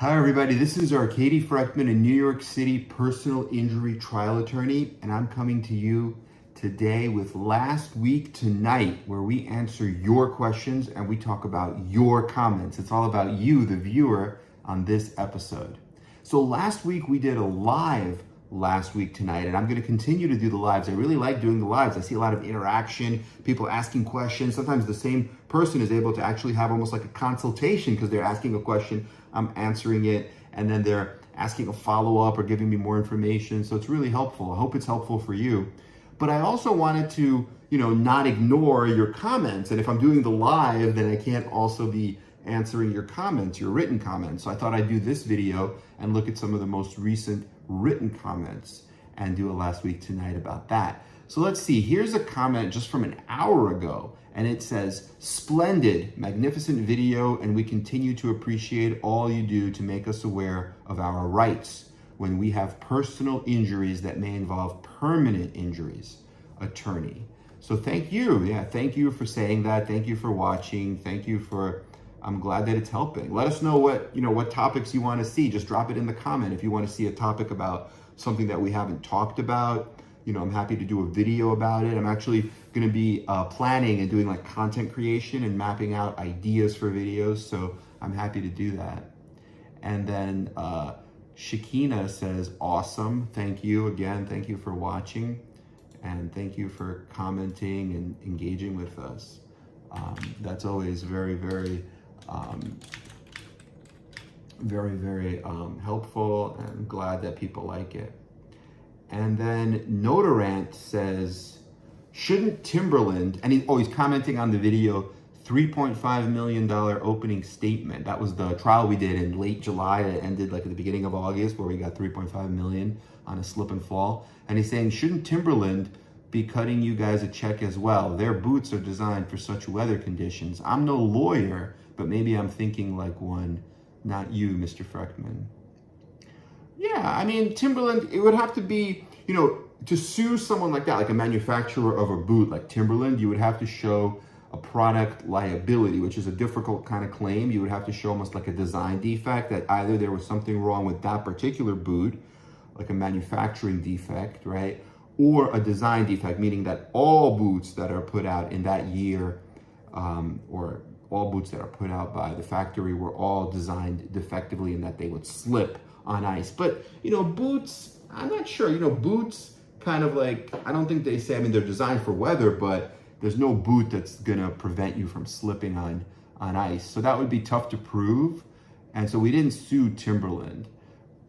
Hi everybody, this is Arkady Frekhtman, a New York City personal injury trial attorney, and I'm coming to you today with Last Week Tonight, where we answer your questions and we talk about your comments. It's all about you, the viewer, on this episode. So last week we did a live Last Week Tonight, and I'm going to continue to do the lives. I really like doing the lives. I see a lot of interaction, people asking questions. Sometimes the same person is able to actually have almost like a consultation because they're asking a question, I'm answering it, and then they're asking a follow-up or giving me more information. So it's really helpful. I hope it's helpful for you. But I also wanted to, not ignore your comments. And if I'm doing the live, then I can't also be answering your comments, your written comments. So I thought I'd do this video and look at some of the most recent written comments and do a Last Week Tonight about that. So let's see, here's a comment just from an hour ago, and it says, "Splendid, magnificent video, and we continue to appreciate all you do to make us aware of our rights when we have personal injuries that may involve permanent injuries. Attorney." So thank you. Yeah, thank you for saying that. Thank you for watching. Thank you for, I'm glad that it's helping. Let us know what topics you want to see. Just drop it in the comment if you want to see a topic about something that we haven't talked about. I'm happy to do a video about it. I'm actually going to be planning and doing like content creation and mapping out ideas for videos. So I'm happy to do that. And then Shakina says, "Awesome. Thank you again. Thank you for watching. And thank you for commenting and engaging with us. That's always very, very, very helpful, and I'm glad that people like it." And then Notarant says, "Shouldn't Timberland," and he's commenting on the video, $3.5 million opening statement. That was the trial we did in late July that ended like at the beginning of August, where we got 3.5 million on a slip and fall. And he's saying, "Shouldn't Timberland be cutting you guys a check as well? Their boots are designed for such weather conditions. I'm no lawyer, but maybe I'm thinking like one, not you, Mr. Frekhtman." Yeah, I mean, Timberland, it would have to be, to sue someone like that, like a manufacturer of a boot like Timberland, you would have to show a product liability, which is a difficult kind of claim. You would have to show almost like a design defect, that either there was something wrong with that particular boot, like a manufacturing defect, right? Or a design defect, meaning that all boots that are put out in that year, or all boots that are put out by the factory were all designed defectively and that they would slip on ice. But, boots, I'm not sure, boots kind of like, I don't think they say, they're designed for weather, but there's no boot that's gonna prevent you from slipping on ice. So that would be tough to prove. And so we didn't sue Timberland.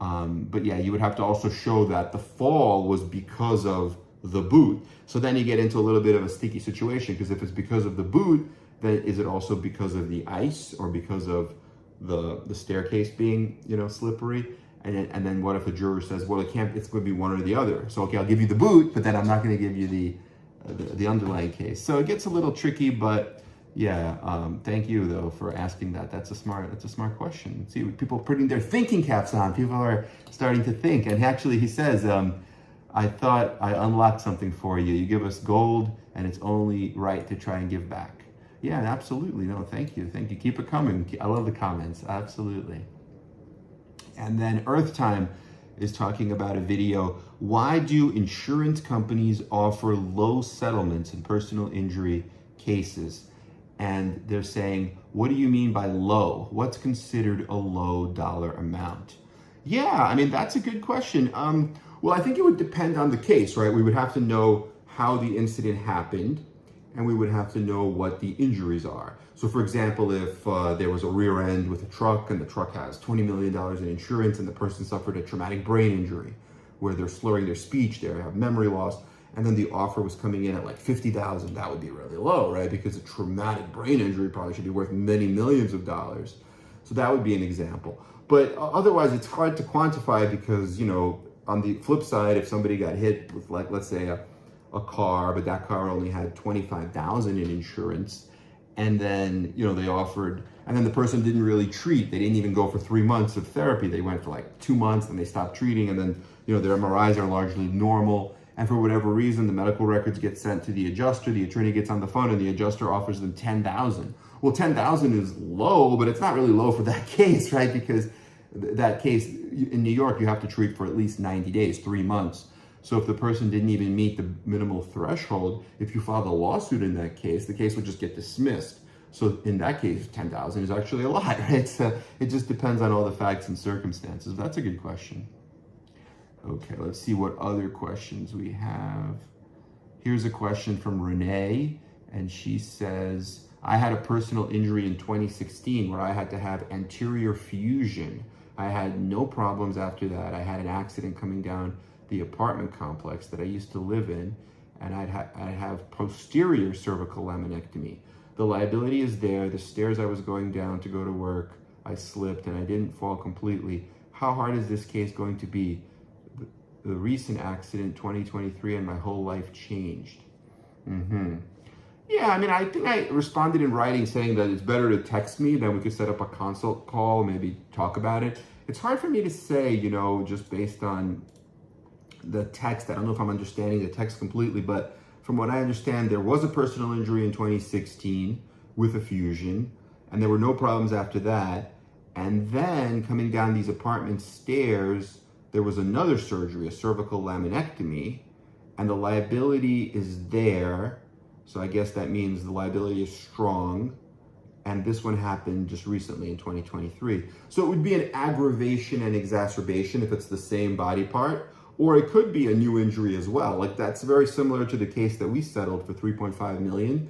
But yeah, you would have to also show that the fall was because of the boot. So then you get into a little bit of a sticky situation, because if it's because of the boot, then is it also because of the ice or because of the staircase being, slippery? And then what if a juror says, well, it's going to be one or the other. So, okay, I'll give you the boot, but then I'm not going to give you the underlying case. So it gets a little tricky, but yeah, thank you though for asking that. That's a smart question. See, people putting their thinking caps on. People are starting to think. And actually he says, "I thought I unlocked something for you. You give us gold, and it's only right to try and give back." Yeah, absolutely. No, thank you. Thank you. Keep it coming. I love the comments. Absolutely. And then Earth Time is talking about a video. "Why do insurance companies offer low settlements in personal injury cases?" And they're saying, what do you mean by low? What's considered a low dollar amount? Yeah, that's a good question. Well, I think it would depend on the case, right? We would have to know how the incident happened, and we would have to know what the injuries are. So for example, if there was a rear end with a truck and the truck has $20 million in insurance and the person suffered a traumatic brain injury where they're slurring their speech, they have memory loss, and then the offer was coming in at like $50,000, that would be really low, right? Because a traumatic brain injury probably should be worth many millions of dollars. So that would be an example. But otherwise, it's hard to quantify because, on the flip side, if somebody got hit with, like, let's say a car, but that car only had $25,000 in insurance, and then, they offered, and then the person didn't really treat. They didn't even go for 3 months of therapy. They went for like 2 months, and they stopped treating, and then, their MRIs are largely normal. And for whatever reason, the medical records get sent to the adjuster, the attorney gets on the phone, and the adjuster offers them $10,000. Well, $10,000 is low, but it's not really low for that case, right? Because that case in New York, you have to treat for at least 90 days, 3 months. So if the person didn't even meet the minimal threshold, if you filed a lawsuit in that case, the case would just get dismissed. So in that case, 10,000 is actually a lot, right? It just depends on all the facts and circumstances. That's a good question. Okay, let's see what other questions we have. Here's a question from Renee, and she says, I had a personal injury in 2016 where I had to have anterior fusion. I had no problems after that. I had an accident coming down the apartment complex that I used to live in, and I'd have posterior cervical laminectomy. The liability is there. The stairs I was going down to go to work, I slipped and I didn't fall completely. How hard is this case going to be? The recent accident, 2023, and my whole life changed. Yeah, I mean, I think I responded in writing saying that it's better to text me, then we could set up a consult call, maybe talk about it. It's hard for me to say, just based on the text. I don't know if I'm understanding the text completely, but from what I understand, there was a personal injury in 2016 with a fusion, and there were no problems after that. And then coming down these apartment stairs, there was another surgery, a cervical laminectomy, and the liability is there. So I guess that means the liability is strong. And this one happened just recently in 2023. So it would be an aggravation and exacerbation if it's the same body part, or it could be a new injury as well. Like that's very similar to the case that we settled for 3.5 million,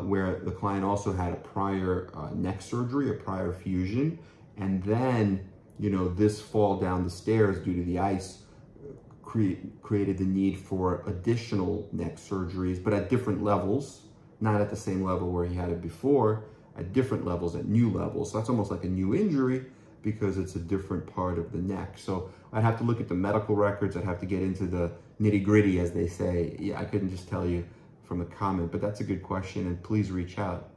where the client also had a prior neck surgery, a prior fusion, and then, this fall down the stairs due to the ice created the need for additional neck surgeries, but at different levels, not at the same level where he had it before, at different levels, at new levels. So that's almost like a new injury because it's a different part of the neck. So I'd have to look at the medical records. I'd have to get into the nitty gritty, as they say. Yeah, I couldn't just tell you from a comment, but that's a good question, and please reach out.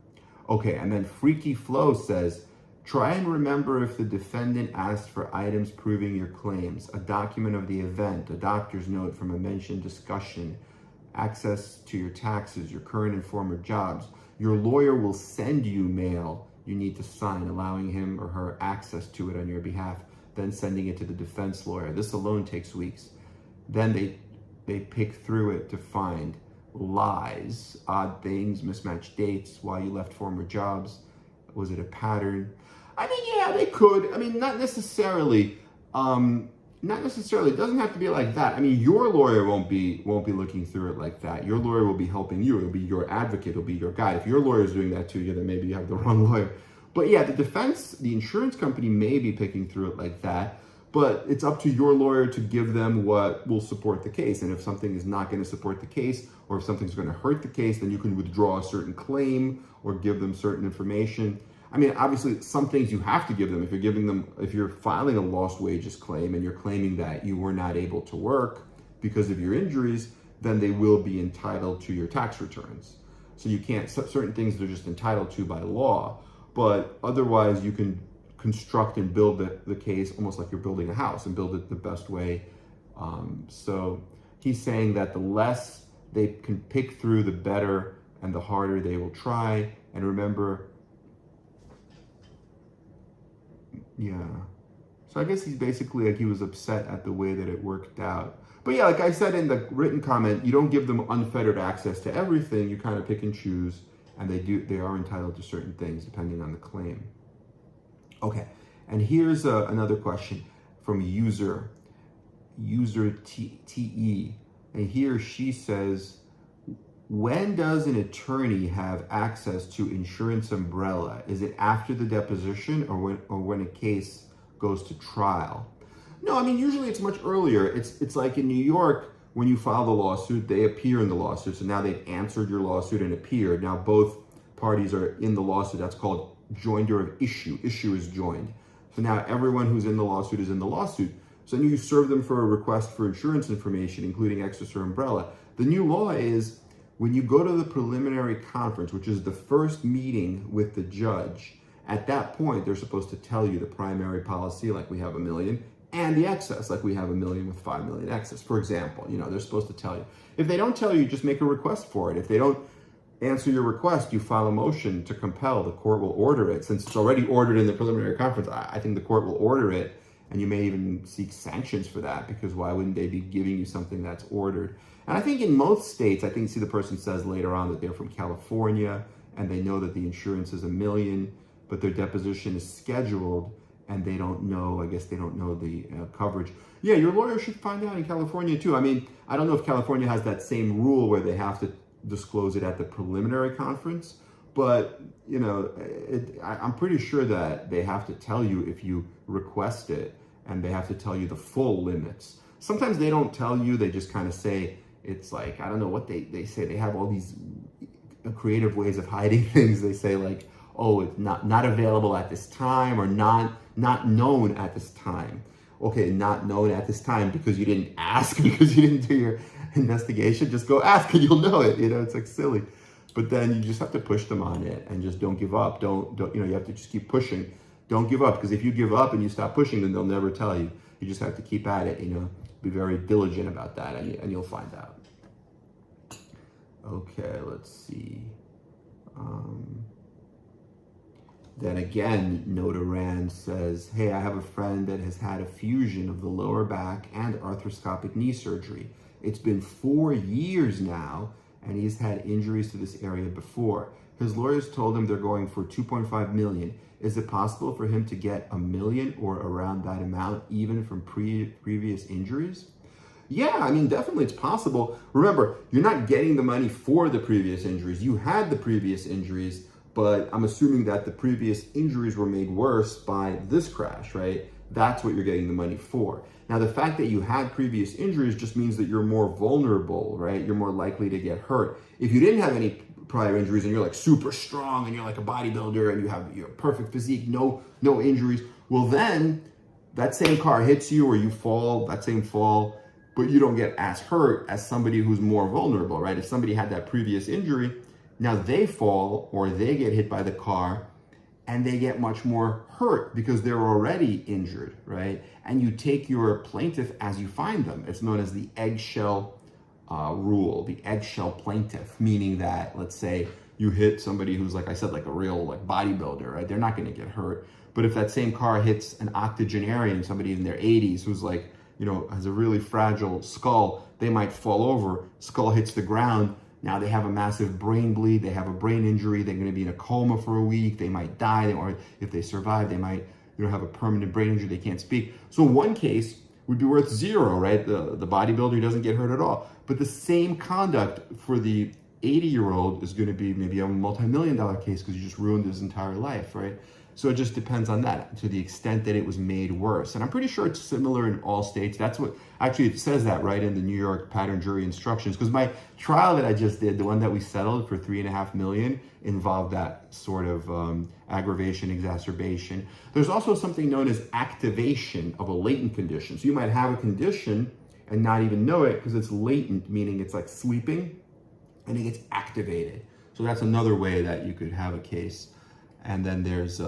Okay, and then Freaky Flow says, try and remember if the defendant asked for items proving your claims, a document of the event, a doctor's note from a mentioned discussion, access to your taxes, your current and former jobs. Your lawyer will send you mail you need to sign, allowing him or her access to it on your behalf, then sending it to the defense lawyer. This alone takes weeks. Then they pick through it to find lies, odd things, mismatched dates, why you left former jobs. Was it a pattern? I mean, yeah, they could. I mean, not necessarily. Not necessarily. It doesn't have to be like that. I mean, your lawyer won't be looking through it like that. Your lawyer will be helping you. It'll be your advocate. It'll be your guide. If your lawyer is doing that to you, then maybe you have the wrong lawyer. But yeah, the defense, the insurance company may be picking through it like that. But it's up to your lawyer to give them what will support the case. And if something is not going to support the case, or if something's going to hurt the case, then you can withdraw a certain claim or give them certain information. I mean, obviously, some things you have to give them. If you're filing a lost wages claim and you're claiming that you were not able to work because of your injuries, then they will be entitled to your tax returns. So you can't, certain things they're just entitled to by law, but otherwise you can construct and build the case almost like you're building a house and build it the best way. So he's saying that the less they can pick through, the better, and the harder they will try. And remember, yeah. So I guess he's basically like he was upset at the way that it worked out. But yeah, like I said in the written comment, you don't give them unfettered access to everything. You kind of pick and choose, and they are entitled to certain things depending on the claim. Okay, and here's another question from user TE, and he or she says, when does an attorney have access to insurance umbrella? Is it after the deposition or when a case goes to trial? No, I mean, usually it's much earlier. It's like in New York, when you file the lawsuit, they appear in the lawsuit. So now they've answered your lawsuit and appeared. Now both parties are in the lawsuit. That's called joinder of issue. Issue is joined. So now everyone who's in the lawsuit is in the lawsuit. So then you serve them for a request for insurance information, including excess or umbrella. The new law is, when you go to the preliminary conference, which is the first meeting with the judge, at that point, they're supposed to tell you the primary policy, like we have $1 million, and the excess, like we have $1 million with $5 million excess, for example. They're supposed to tell you. If they don't tell you, just make a request for it. If they don't answer your request, you file a motion to compel. The court will order it. Since it's already ordered in the preliminary conference, I think the court will order it, and you may even seek sanctions for that, because why wouldn't they be giving you something that's ordered? And I think in most states, I think, see, the person says later on that they're from California and they know that the insurance is $1 million, but their deposition is scheduled and they don't know, I guess they don't know the coverage. Yeah, your lawyer should find out in California too. I mean, I don't know if California has that same rule where they have to disclose it at the preliminary conference, but you know, I'm pretty sure that they have to tell you if you request it, and they have to tell you the full limits. Sometimes they don't tell you, they just kind of say, it's like, I don't know what they say. They have all these creative ways of hiding things. They say like, oh, it's not available at this time, or not known at this time. Okay, not known at this time because you didn't ask, because you didn't do your investigation. Just go ask and you'll know it. You know, it's like silly. But then you just have to push them on it and just don't give up. Don't you know, you have to just keep pushing. Don't give up, because if you give up and you stop pushing, then they'll never tell you. You just have to keep at it, you know, be very diligent about that, and you'll find out. Okay, let's see. Then again, Noda Rand says, hey, I have a friend that has had a fusion of the lower back and arthroscopic knee surgery. It's been 4 years now, and he's had injuries to this area before. His lawyers told him they're going for $2.5 million. Is it possible for him to get $1 million or around that amount, even from previous injuries? Yeah, I mean, definitely it's possible. Remember, you're not getting the money for the previous injuries. You had the previous injuries, but I'm assuming that the previous injuries were made worse by this crash, right? That's what you're getting the money for. Now, the fact that you had previous injuries just means that you're more vulnerable, right? You're more likely to get hurt. If you didn't have any prior injuries and you're like super strong and you're like a bodybuilder and you have your perfect physique, no injuries, well then that same car hits you or you fall, that same fall, but you don't get as hurt as somebody who's more vulnerable, right? If somebody had that previous injury, now they fall or they get hit by the car and they get much more hurt because they're already injured, right? And you take your plaintiff as you find them. It's known as the Eggshell rule, the Eggshell plaintiff, meaning that, let's say you hit somebody who's, like I said, like a real like bodybuilder, right? They're not gonna get hurt. But if that same car hits an octogenarian, somebody in their 80s who's like, you know, has a really fragile skull, they might fall over, skull hits the ground, now they have a massive brain bleed, they have a brain injury, they're gonna be in a coma for a week, they might die, or if they survive, they might, you know, have a permanent brain injury, they can't speak. So one case would be worth zero, right? The bodybuilder doesn't get hurt at all. But the same conduct for the 80-year-old is gonna be maybe a multi-million-dollar case because you just ruined his entire life, right? So it just depends on that, to the extent that it was made worse. And I'm pretty sure it's similar in all states. That's what, actually it says that right in the New York pattern jury instructions, because my trial that I just did, the one that we settled for $3.5 million, involved that sort of aggravation, exacerbation. There's also something known as activation of a latent condition. So you might have a condition and not even know it because it's latent, meaning it's like sleeping and it gets activated. So that's another way that you could have a case. And then there's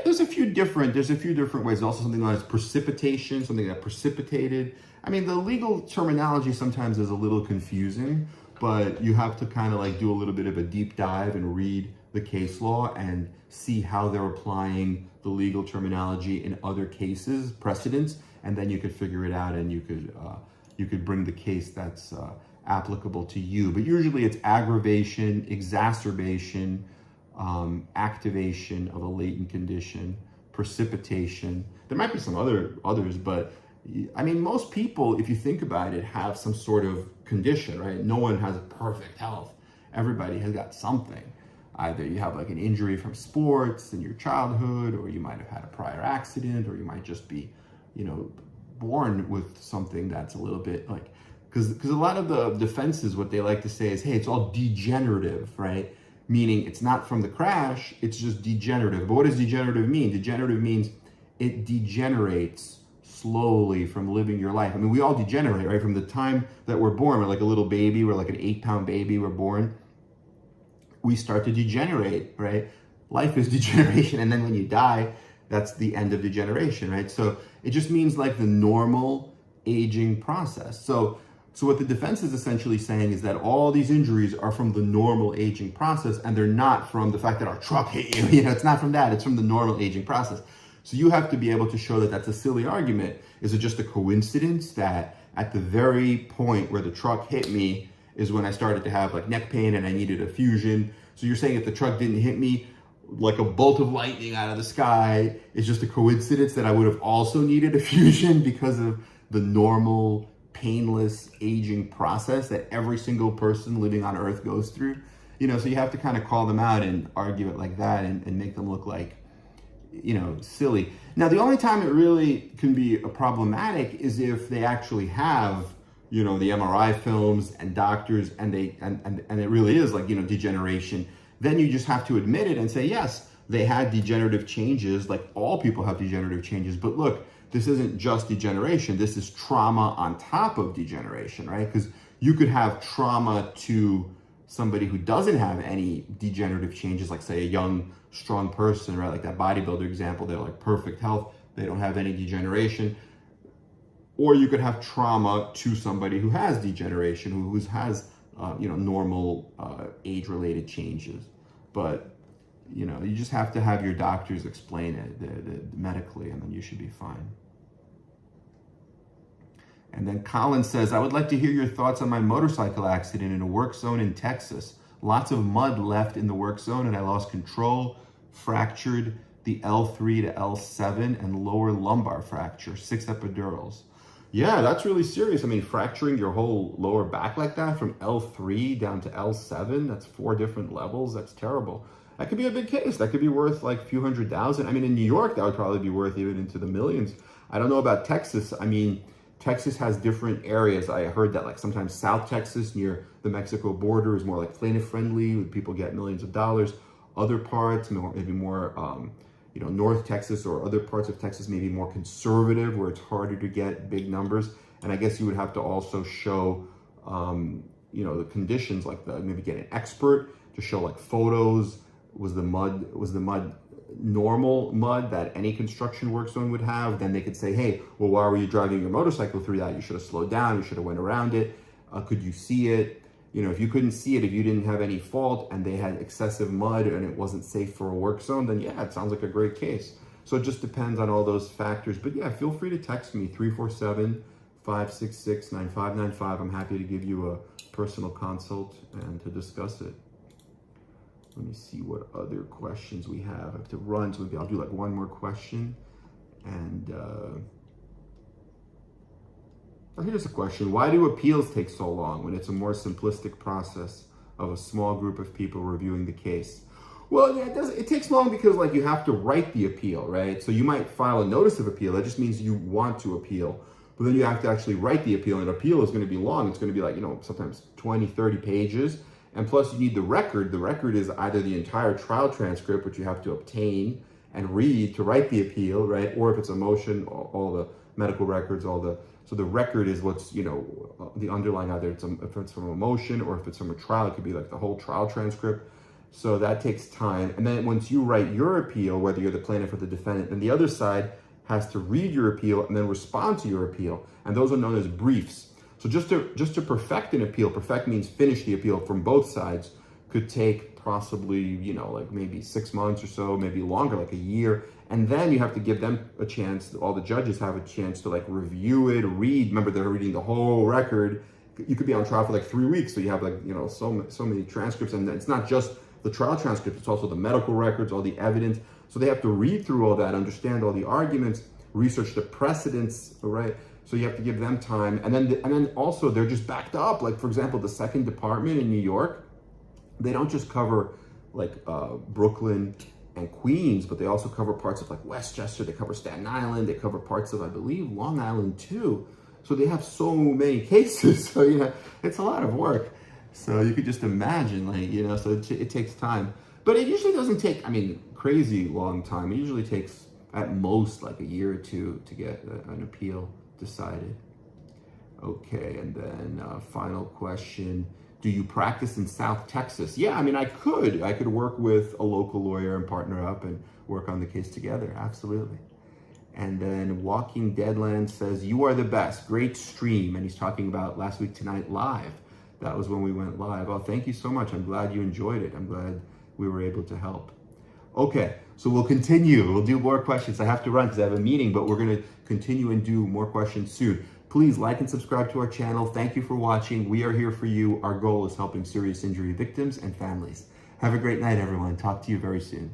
there's a few different ways. There's also something known as precipitation, something that precipitated. I mean, the legal terminology sometimes is a little confusing, but you have to kind of like do a little bit of a deep dive and read the case law and see how they're applying the legal terminology in other cases, precedents, and then you could figure it out and you could bring the case that's applicable to you. But usually it's aggravation, exacerbation, activation of a latent condition, precipitation. There might be some others, but I mean, most people, if you think about it, have some sort of condition, right? No one has perfect health. Everybody has got something. Either you have like an injury from sports in your childhood, or you might have had a prior accident, or you might just be, you know, born with something that's a little bit like, because a lot of the defenses, what they like to say is, hey, it's all degenerative, right? Meaning it's not from the crash, it's just degenerative. But what does degenerative mean? Degenerative means it degenerates slowly from living your life. I mean, we all degenerate, right? From the time that we're born, we're like a little baby, we're like an 8-pound baby, we're born. We start to degenerate, right? Life is degeneration. And then when you die, that's the end of degeneration, right? So it just means like the normal aging process. So So what the defense is essentially saying is that all these injuries are from the normal aging process, and they're not from the fact that our truck hit you. It's not from that. It's from the normal aging process. So you have to be able to show that that's a silly argument. Is it just a coincidence that at the very point where the truck hit me is when I started to have like neck pain and I needed a fusion? So you're saying if the truck didn't hit me like a bolt of lightning out of the sky, it's just a coincidence that I would have also needed a fusion because of the normal painless aging process that every single person living on earth goes through? So you have to kind of call them out and argue it like that and make them look like, silly. Now, the only time it really can be problematic is if they actually have, the MRI films and doctors and it really is like, degeneration. Then you just have to admit it and say, yes, they had degenerative changes, like all people have degenerative changes, but look, this isn't just degeneration. This is trauma on top of degeneration, right? Because you could have trauma to somebody who doesn't have any degenerative changes, like say a young, strong person, right? Like that bodybuilder example, they're like perfect health. They don't have any degeneration. Or you could have trauma to somebody who has degeneration, who has, normal age-related changes. But you just have to have your doctors explain it medically, and then you should be fine. And then Colin says, I would like to hear your thoughts on my motorcycle accident in a work zone in Texas. Lots of mud left in the work zone and I lost control, fractured the L3 to L7 and lower lumbar fracture, 6 epidurals. Yeah, that's really serious. I mean, fracturing your whole lower back like that from L3 down to L7, that's 4 different levels. That's terrible. That could be a big case. That could be worth like a few $100,000. I mean, in New York, that would probably be worth even into the millions. I don't know about Texas. I mean, Texas has different areas. I heard that like sometimes South Texas near the Mexico border is more like plaintiff friendly, people get millions of dollars. Other parts, maybe more, North Texas or other parts of Texas, maybe more conservative where it's harder to get big numbers. And I guess you would have to also show, the conditions, like maybe get an expert to show like photos. Was the mud normal mud that any construction work zone would have? Then they could say, hey, well, why were you driving your motorcycle through that? You should have slowed down. You should have went around it. Could you see it? If you couldn't see it, if you didn't have any fault and they had excessive mud and it wasn't safe for a work zone, then yeah, it sounds like a great case. So it just depends on all those factors. But yeah, feel free to text me, 347-566-9595. I'm happy to give you a personal consult and to discuss it. Let me see what other questions we have. I have to run, so maybe I'll do like one more question. And here's a question. Why do appeals take so long when it's a more simplistic process of a small group of people reviewing the case? Well, yeah, it takes long because like you have to write the appeal, right? So you might file a notice of appeal. That just means you want to appeal. But then you have to actually write the appeal, and an appeal is going to be long. It's going to be like, sometimes 20, 30 pages. And plus you need the record. The record is either the entire trial transcript, which you have to obtain and read to write the appeal, right? Or if it's a motion, all the medical records, so the record is what's, the underlying, either if it's from a motion or if it's from a trial, it could be like the whole trial transcript. So that takes time. And then once you write your appeal, whether you're the plaintiff or the defendant, then the other side has to read your appeal and then respond to your appeal. And those are known as briefs. So just to perfect an appeal, perfect means finish the appeal from both sides, could take possibly, like maybe 6 months or so, maybe longer, like a year. And then you have to give them a chance, all the judges have a chance to like review it, read. Remember, they're reading the whole record. You could be on trial for like 3 weeks. So you have like, so many transcripts. And it's not just the trial transcript, it's also the medical records, all the evidence. So they have to read through all that, understand all the arguments, research the precedents, right? So you have to give them time. And then also they're just backed up. Like, for example, the second department in New York, they don't just cover like Brooklyn and Queens, but they also cover parts of like Westchester, they cover Staten Island, they cover parts of, I believe, Long Island too. So they have so many cases. So, it's a lot of work. So you could just imagine, like, so it takes time. But it usually doesn't take, crazy long time. It usually takes at most like a year or two to get an appeal decided. Okay, and then final question. Do you practice in South Texas? Yeah, I could work with a local lawyer and partner up and work on the case together, absolutely. And then Walking Deadland says, you are the best, great stream. And he's talking about last week tonight live. That was when we went live. Oh, thank you so much. I'm glad you enjoyed it. I'm glad we were able to help. Okay, so we'll continue. We'll do more questions. I have to run because I have a meeting, but we're going to continue and do more questions soon. Please like and subscribe to our channel. Thank you for watching. We are here for you. Our goal is helping serious injury victims and families. Have a great night, everyone. Talk to you very soon.